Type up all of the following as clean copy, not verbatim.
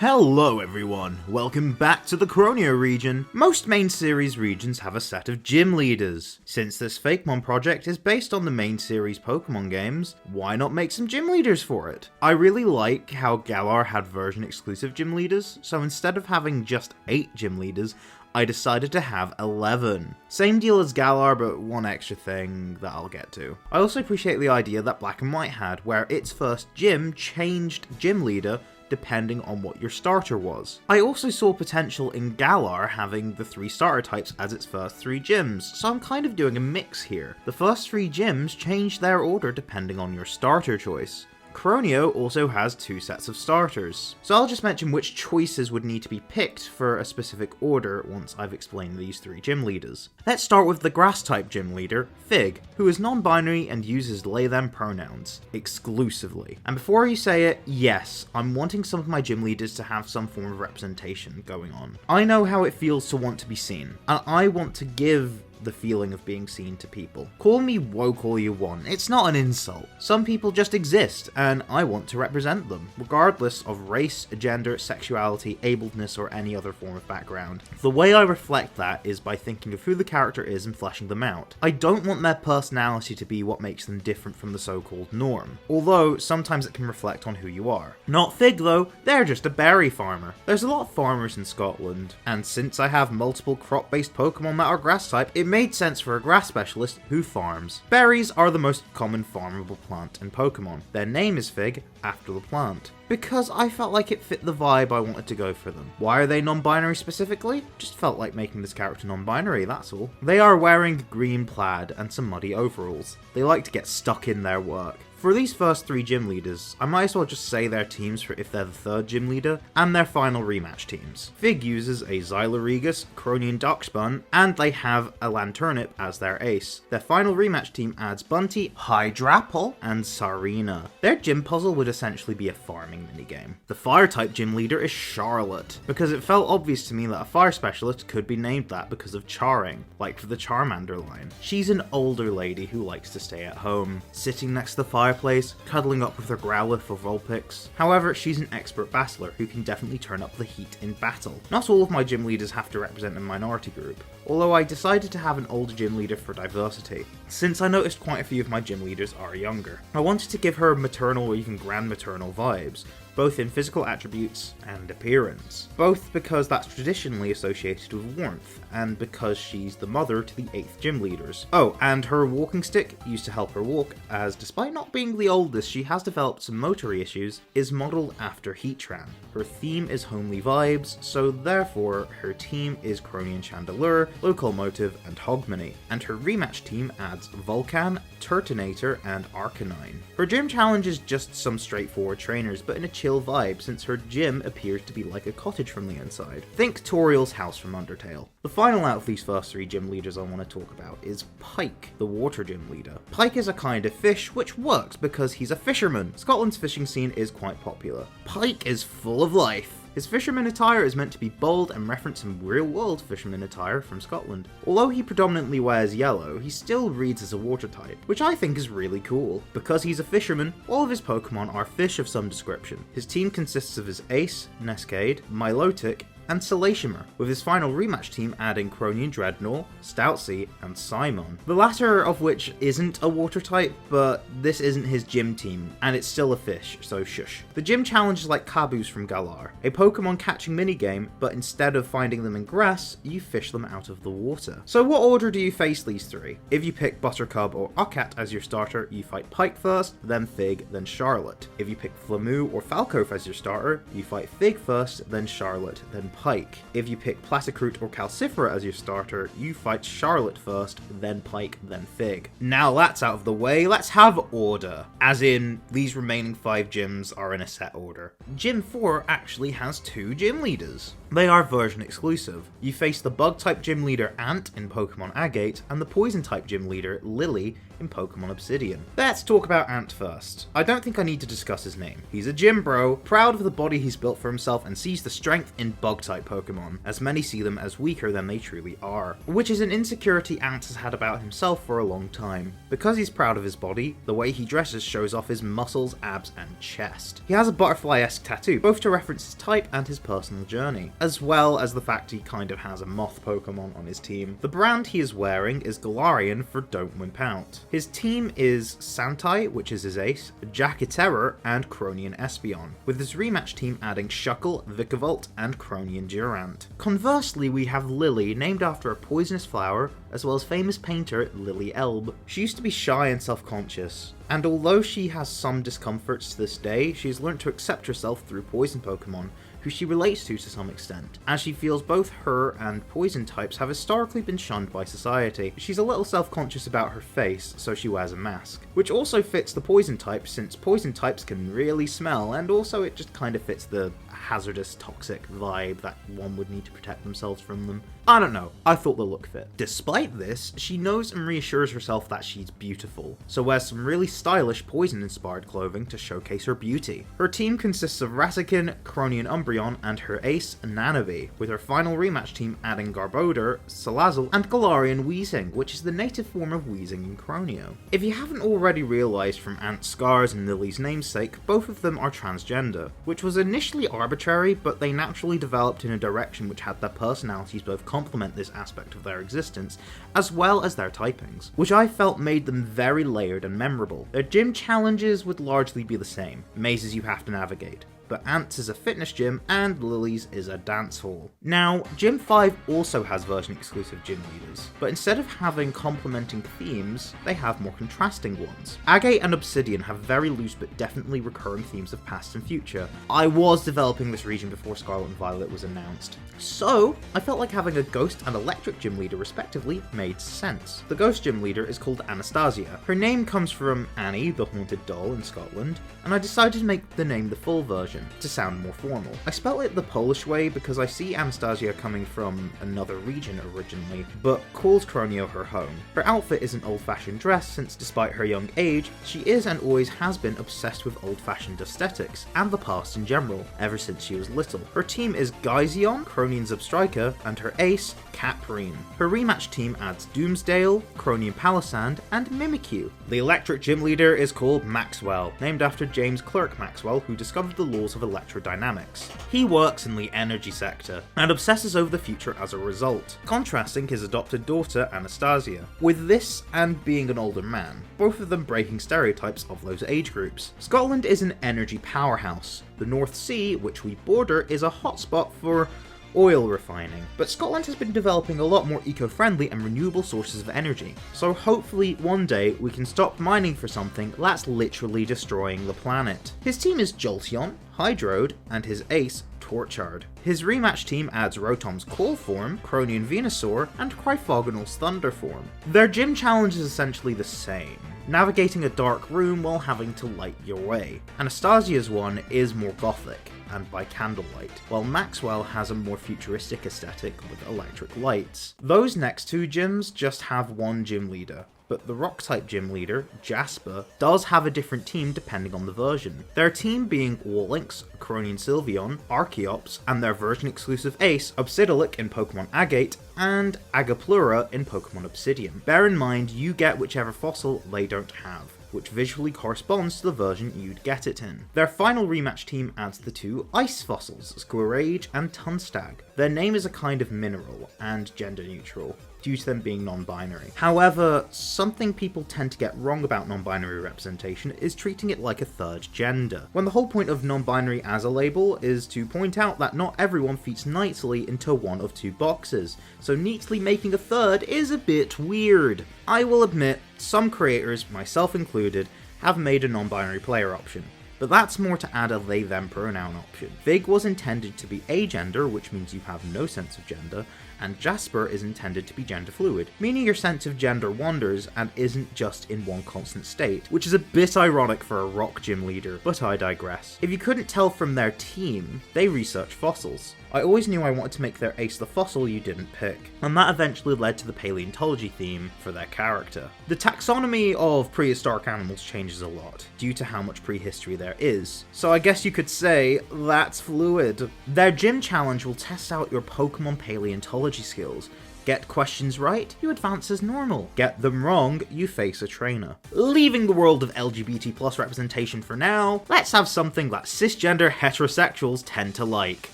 Hello everyone, welcome back to the Croneo Region. Most main series regions have a set of gym leaders. Since this Fakemon project is based on the main series Pokemon games, why not make some gym leaders for it? I really like how Galar had version exclusive gym leaders, so instead of having just 8 gym leaders, I decided to have 11. Same deal as Galar, but one extra thing that I'll get to. I also appreciate the idea that Black and White had, where its first gym changed gym leader depending on what your starter was. I also saw potential in Galar having the 3 starter types as its first 3 gyms, so I'm kind of doing a mix here. The first 3 gyms change their order depending on your starter choice. Croneo also has 2 sets of starters, so I'll just mention which choices would need to be picked for a specific order once I've explained these 3 gym leaders. Let's start with the grass-type gym leader, Fig, who is non-binary and uses they-them pronouns, exclusively. And before you say it, yes, I'm wanting some of my gym leaders to have some form of representation going on. I know how it feels to want to be seen, and I want to give the feeling of being seen to people. Call me woke all you want, it's not an insult. Some people just exist, and I want to represent them, regardless of race, gender, sexuality, ableness, or any other form of background. The way I reflect that is by thinking of who the character is and fleshing them out. I don't want their personality to be what makes them different from the so-called norm, although sometimes it can reflect on who you are. Not Fig though, they're just a berry farmer. There's a lot of farmers in Scotland, and since I have multiple crop-based Pokemon that are grass-type, it made sense for a grass specialist who farms. Berries are the most common farmable plant in Pokemon. Their name is Fig, after the plant, because I felt like it fit the vibe I wanted to go for them. Why are they non-binary specifically? Just felt like making this character non-binary, that's all. They are wearing green plaid and some muddy overalls. They like to get stuck in their work. For these first 3 gym leaders, I might as well just say their teams for if they're the 3rd gym leader, and their final rematch teams. Fig uses a Xyloregus, Cronian Darkspun, and they have a Lanturnip as their ace. Their final rematch team adds Bunty, Hydrapple, and Sarina. Their gym puzzle would essentially be a farming minigame. The fire-type gym leader is Charlotte, because it felt obvious to me that a fire specialist could be named that because of charring, like for the Charmander line. She's an older lady who likes to stay at home, sitting next to the fireplace, cuddling up with her Growlithe or Vulpix. However, she's an expert battler who can definitely turn up the heat in battle. Not all of my gym leaders have to represent a minority group, although I decided to have an older gym leader for diversity, since I noticed quite a few of my gym leaders are younger. I wanted to give her maternal or even grandmaternal vibes, both in physical attributes and appearance. Both because that's traditionally associated with warmth, and because she's the mother to the 8th gym leaders. Oh, and her walking stick, used to help her walk, as despite not being the oldest, she has developed some motory issues, is modelled after Heatran. Her theme is homely vibes, so therefore her team is Cronian Chandelure, Locomotive, and Hogmanay, and her rematch team adds Vulcan, Turtonator, and Arcanine. Her gym challenge is just some straightforward trainers, but in a chill vibe since her gym appears to be like a cottage from the inside. Think Toriel's house from Undertale. The final out of these first 3 gym leaders I want to talk about is Pike, the water gym leader. Pike is a kind of fish, which works because he's a fisherman. Scotland's fishing scene is quite popular. Pike is full of life. His fisherman attire is meant to be bold and reference some real-world fisherman attire from Scotland. Although he predominantly wears yellow, he still reads as a water type, which I think is really cool. Because he's a fisherman, all of his Pokemon are fish of some description. His team consists of his Ace, Nescade, Milotic, and Salacious, with his final rematch team adding Cronian Dreadnought, Stoutzy, and Simon. The latter of which isn't a water type, but this isn't his gym team, and it's still a fish, so shush. The gym challenge is like Caboose from Galar, a Pokemon catching minigame, but instead of finding them in grass, you fish them out of the water. So what order do you face these 3? If you pick Buttercup or Ucat as your starter, you fight Pike first, then Fig, then Charlotte. If you pick Flamoo or Falcof as your starter, you fight Fig first, then Charlotte, then Pike. If you pick Platicroot or Calcifera as your starter, you fight Charlotte first, then Pike, then Fig. Now that's out of the way, let's have order. As in, these remaining 5 gyms are in a set order. Gym 4 actually has 2 gym leaders. They are version exclusive. You face the Bug-type gym leader Ant in Pokemon Agate, and the Poison-type gym leader Lily in Pokemon Obsidian. Let's talk about Ant first. I don't think I need to discuss his name. He's a gym bro, proud of the body he's built for himself and sees the strength in Bug-type Pokemon, as many see them as weaker than they truly are, which is an insecurity Ant has had about himself for a long time. Because he's proud of his body, the way he dresses shows off his muscles, abs, and chest. He has a butterfly-esque tattoo, both to reference his type and his personal journey, as well as the fact he kind of has a moth Pokemon on his team. The brand he is wearing is Galarian for Don't Wimp Out. His team is Santai, which is his ace, Jacketera, and Cronian Espeon, with his rematch team adding Shuckle, Vikavolt, and Cronian Durant. Conversely, we have Lily, named after a poisonous flower, as well as famous painter Lily Elbe. She used to be shy and self-conscious, and although she has some discomforts to this day, she has learned to accept herself through poison Pokemon, who she relates to some extent, as she feels both her and poison types have historically been shunned by society. She's a little self-conscious about her face, so she wears a mask, which also fits the poison type since poison types can really smell, and also it just kind of fits the hazardous, toxic vibe that one would need to protect themselves from them. I don't know, I thought the look fit. Despite this, she knows and reassures herself that she's beautiful, so wears some really stylish poison-inspired clothing to showcase her beauty. Her team consists of Raticate, Cronian Umbreon, and her ace, Nanabe, with her final rematch team adding Garbodor, Salazzle, and Galarian Weezing, which is the native form of Weezing in Croneo. If you haven't already realised from Ant's scars and Lily's namesake, both of them are transgender, which was initially arbitrary, but they naturally developed in a direction which had their personalities both complement this aspect of their existence, as well as their typings, which I felt made them very layered and memorable. Their gym challenges would largely be the same, mazes you have to navigate, but Ant's is a fitness gym and Lily's is a dance hall. Now, Gym 5 also has version-exclusive gym leaders, but instead of having complementing themes, they have more contrasting ones. Agate and Obsidian have very loose but definitely recurring themes of past and future. I was developing this region before Scarlet and Violet was announced, so I felt like having a Ghost and Electric gym leader respectively made sense. The Ghost gym leader is called Anastazja. Her name comes from Annie, the haunted doll in Scotland, and I decided to make the name the full version, to sound more formal. I spelt it the Polish way because I see Anastazja coming from another region originally, but calls Croneo her home. Her outfit is an old-fashioned dress since despite her young age, she is and always has been obsessed with old-fashioned aesthetics, and the past in general, ever since she was little. Her team is Gaizion, Cronian Zubstriker, and her ace, Caprine. Her rematch team adds Doomsdale, Cronian Palisand, and Mimikyu. The electric gym leader is called Maxwell, named after James Clerk Maxwell, who discovered the laws of electrodynamics. He works in the energy sector, and obsesses over the future as a result, contrasting his adopted daughter Anastazja, with this and being an older man, both of them breaking stereotypes of those age groups. Scotland is an energy powerhouse. The North Sea, which we border, is a hotspot for oil refining, but Scotland has been developing a lot more eco-friendly and renewable sources of energy, so hopefully one day we can stop mining for something that's literally destroying the planet. His team is Jolteon, Hydroid, and his ace, Torchard. His rematch team adds Rotom's Coal form, Cronian Venusaur, and Cryphogonal's Thunder form. Their gym challenge is essentially the same, navigating a dark room while having to light your way. Anastasia's one is more gothic, and by candlelight, while Maxwell has a more futuristic aesthetic with electric lights. Those next two gyms just have one gym leader, but the Rock-type gym leader, Jasper, does have a different team depending on the version. Their team being Wallynx, Cronian Sylveon, Archeops, and their version-exclusive ace, Obsidian in Pokemon Agate, and Agaplura in Pokemon Obsidian. Bear in mind, you get whichever fossil they don't have, which visually corresponds to the version you'd get it in. Their final rematch team adds the two ice fossils, Squirrage and Tunstag. Their name is a kind of mineral, and gender neutral, due to them being non-binary. However, something people tend to get wrong about non-binary representation is treating it like a third gender, when the whole point of non-binary as a label is to point out that not everyone fits nicely into one of two boxes, so neatly making a third is a bit weird. I will admit, some creators, myself included, have made a non-binary player option, but that's more to add a they-them pronoun option. Vig was intended to be agender, which means you have no sense of gender, and Jasper is intended to be gender fluid, meaning your sense of gender wanders and isn't just in one constant state, which is a bit ironic for a rock gym leader, but I digress. If you couldn't tell from their team, they research fossils. I always knew I wanted to make their ace the fossil you didn't pick, and that eventually led to the paleontology theme for their character. The taxonomy of prehistoric animals changes a lot, due to how much prehistory there is, so I guess you could say that's fluid. Their gym challenge will test out your Pokemon paleontology skills. Get questions right, you advance as normal. Get them wrong, you face a trainer. Leaving the world of LGBT plus representation for now, let's have something that cisgender heterosexuals tend to like.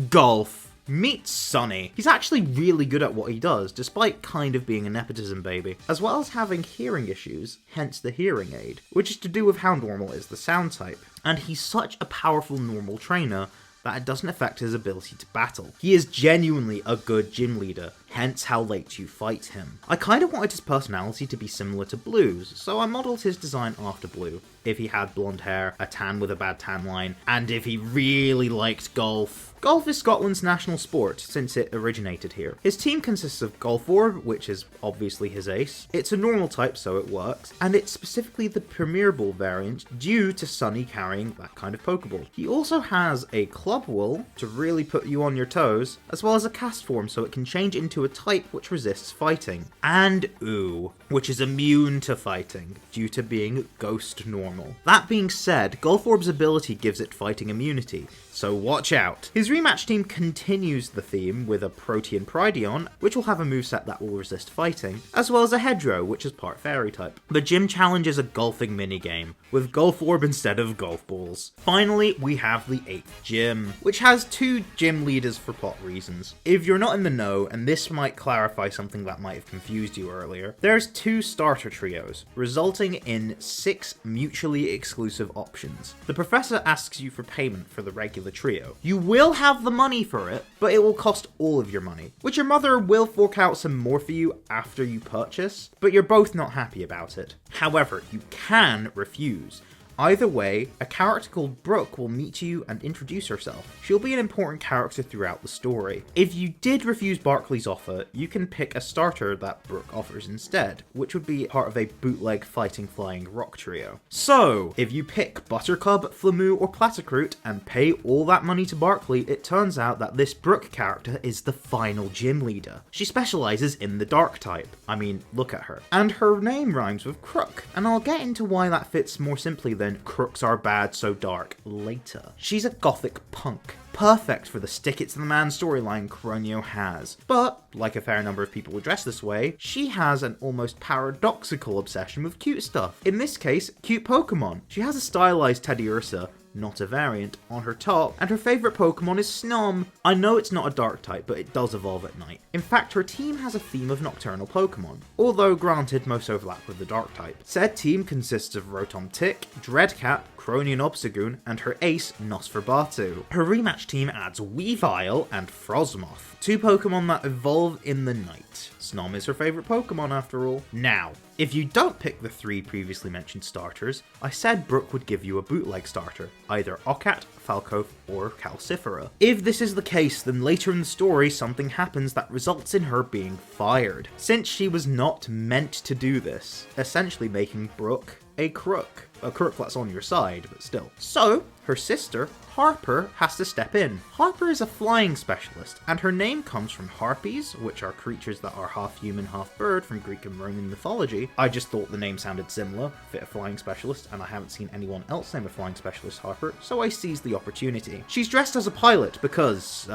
Golf. Meet Sonny. He's actually really good at what he does, despite kind of being a nepotism baby, as well as having hearing issues, hence the hearing aid, which is to do with how normal is the sound type. And he's such a powerful normal trainer that it doesn't affect his ability to battle. He is genuinely a good gym leader, hence how late you fight him. I kind of wanted his personality to be similar to Blue's, so I modelled his design after Blue. If he had blonde hair, a tan with a bad tan line, and if he really liked golf. Golf is Scotland's national sport, since it originated here. His team consists of Golforb, which is obviously his ace. It's a normal type, so it works, and it's specifically the Premier Ball variant due to Sonny carrying that kind of Pokeball. He also has a Club Wool to really put you on your toes, as well as a Cast Form so it can change into a type which resists fighting, and Ooh, which is immune to fighting due to being Ghost Normal. That being said, Golforb's ability gives it fighting immunity, so watch out. His rematch team continues the theme with a Protean Prideon, which will have a moveset that will resist fighting, as well as a Hedro, which is part fairy type. The gym challenge is a golfing minigame, with Golforb instead of golf balls. Finally, we have the 8th gym, which has 2 gym leaders for plot reasons. If you're not in the know, and this might clarify something that might have confused you earlier, there's 2 starter trios, resulting in 6 mutually exclusive options. The professor asks you for payment for the regular trio. You will have the money for it, but it will cost all of your money, which your mother will fork out some more for you after you purchase, but you're both not happy about it. However, you can refuse. Either way, a character called Brooke will meet you and introduce herself. She'll be an important character throughout the story. If you did refuse Barkley's offer, you can pick a starter that Brooke offers instead, which would be part of a bootleg fighting flying rock trio. So, if you pick Buttercup, Flamoo, or Platicroot and pay all that money to Barkley, it turns out that this Brooke character is the final gym leader. She specializes in the dark type. I mean, look at her. And her name rhymes with Crook, and I'll get into why that fits more simply than crooks are bad so dark later. She's a gothic punk, perfect for the stick it to the man storyline Croneo has. But, like a fair number of people who dress this way, she has an almost paradoxical obsession with cute stuff. In this case, cute Pokemon. She has a stylized Teddiursa, not a variant, on her top, and her favourite Pokemon is Snom. I know it's not a dark type, but it does evolve at night. In fact, her team has a theme of nocturnal Pokemon, although granted most overlap with the dark type. Said team consists of Rotom Tick, Dreadcat, Cronian Obstagoon, and her ace, Nosferatu. Her rematch team adds Weavile and Frosmoth, 2 Pokemon that evolve in the night. Snom is her favourite Pokemon after all. Now, if you don't pick the 3 previously mentioned starters, I said Brooke would give you a bootleg starter, either Ocat, Falco, or Calcifera. If this is the case, then later in the story something happens that results in her being fired, since she was not meant to do this, essentially making Brooke a crook. A crook that's on your side, but still. So, her sister, Harper, has to step in. Harper is a flying specialist, and her name comes from harpies, which are creatures that are half human, half bird from Greek and Roman mythology. I just thought the name sounded similar, fit a flying specialist, and I haven't seen anyone else name a flying specialist Harper, so I seized the opportunity. She's dressed as a pilot because,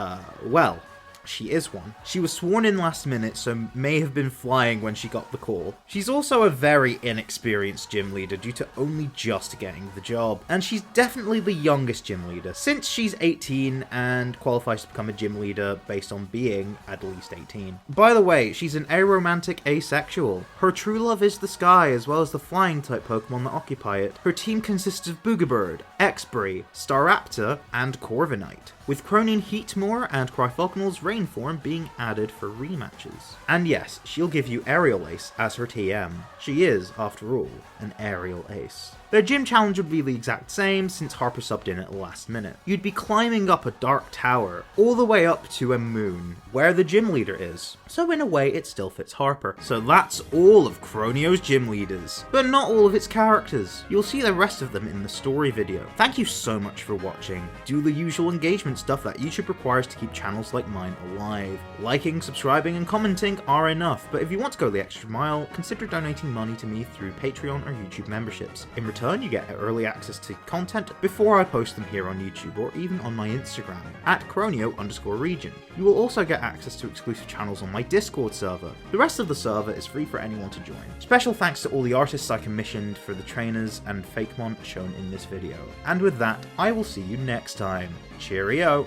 well, she is one. She was sworn in last minute, so may have been flying when she got the call. She's also a very inexperienced gym leader due to only just getting the job. And she's definitely the youngest gym leader, since she's 18 and qualifies to become a gym leader based on being at least 18. By the way, she's an aromantic asexual. Her true love is the sky, as well as the flying type Pokemon that occupy it. Her team consists of Boogabird, Exbury, Staraptor, and Corviknight, with Cronian Heatmore and Cryfalconal's Rain form being added for rematches. And yes, she'll give you Aerial Ace as her TM. She is, after all, an aerial ace. Their gym challenge would be the exact same since Harper subbed in at the last minute. You'd be climbing up a dark tower, all the way up to a moon, where the gym leader is. So in a way, it still fits Harper. So that's all of Croneo's gym leaders, but not all of its characters. You'll see the rest of them in the story video. Thank you so much for watching. Do the usual engagement stuff that YouTube requires to keep channels like mine alive. Liking, subscribing, and commenting are enough, but if you want to go the extra mile, consider donating money to me through Patreon or YouTube memberships. In return, you get early access to content before I post them here on YouTube or even on my Instagram, at Croneo_Region. You will also get access to exclusive channels on my Discord server. The rest of the server is free for anyone to join. Special thanks to all the artists I commissioned for the trainers and Fakemon shown in this video. And with that, I will see you next time. Cheerio!